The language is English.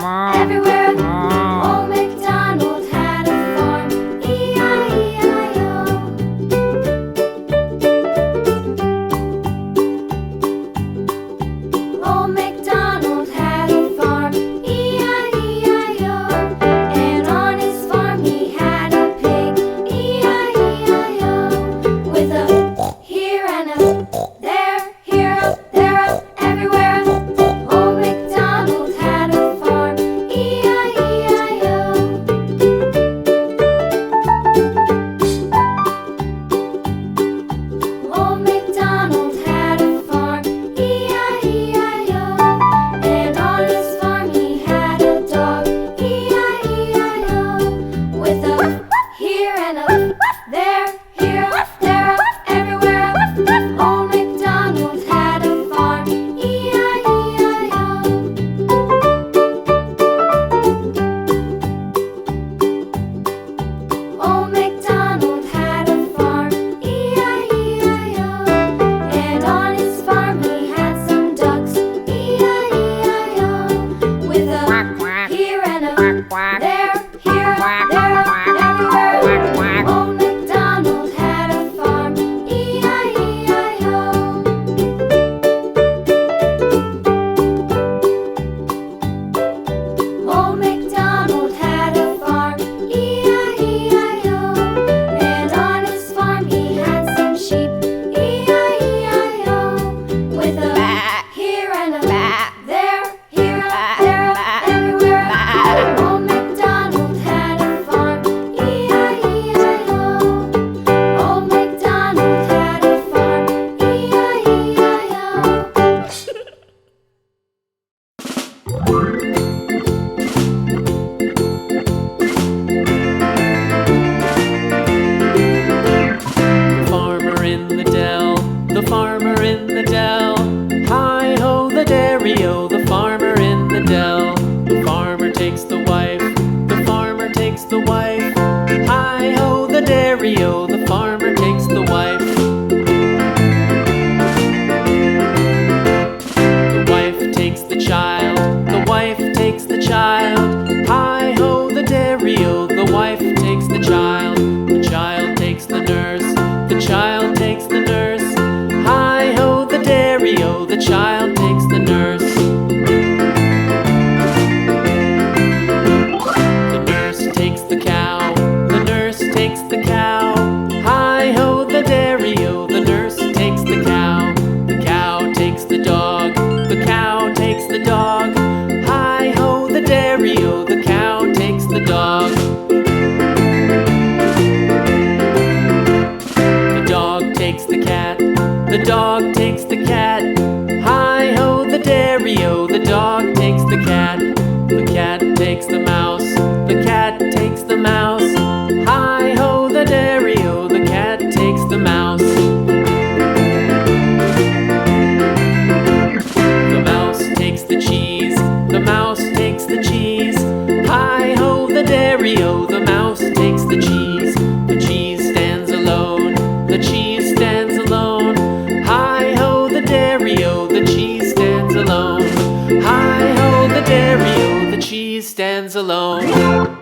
everywhere. Old MacDonald had a farm, E-I-E-I-O. Old MacDonald had a farm, E-I-E-I-O. And on his farm he had a pig, E-I-E-I-O. With a here and a there, here up, there up, everywhere. Old MacDonald had a farm, E-I-E-I-O. Old MacDonald had a farm, E-I-E-I-O. And on his farm he had a dog, E-I-E-I-O. With a here and a there, here up, there up, everywhere. Old MacDonald had a farm, E-I-E-I-O. Old MacDonald had a farm, E-I-E-I-O. And on his farm he had some ducks, E-I-E-I-O. With a here and a there, here up, there up, everywhere. Old MacDonald had a farm, E-I-E-I-O. Old MacDonald had a farm, E-I-E-I-O. And on his farm he had some sheep, E-I-E-I-O. With a here and a there, here up, there up, everywhere. Old MacDonald had a farm, E-I-E-I-O. Old MacDonald had a farm, E-I-E-I-O. Farmer in the dell, the farmer in the dell. Hi-ho the dairy-o, the farmer in the dell. The farmer takes the wife, the farmer takes the wife. Hi-ho the dairy-o, the farmer takes the wife. The wife takes the child, the wife takes the child. Hi-ho the dairy-o, the wife takes the child. The child takes the nurse, the child takes the nurse. Hi-ho the dairy-o, the child takes the nurse. The nurse takes the cow, the nurse takes the cow. Hi-ho the dairy-o, the nurse takes the cow. The cow takes the dog, the cow takes the dog. Hi-ho the dairy-o, the cow takes the dog. The dog takes the cat, the dog takes the cat. Hi-ho the dairy-o, the dog takes the cat. The cat takes the mouse, the cat takes the mouse. Hi-ho the dairy-o, the cat takes the mouse. The mouse takes the cheese, the mouse takes the cheese. Hi-ho the dairy-o, the mouse takes the cheese. The cheese stands alone, the cheese stands alone. Hi-ho the dairy-o, the cheese stands alone. Hi-ho the dairy-o, the cheese stands alone.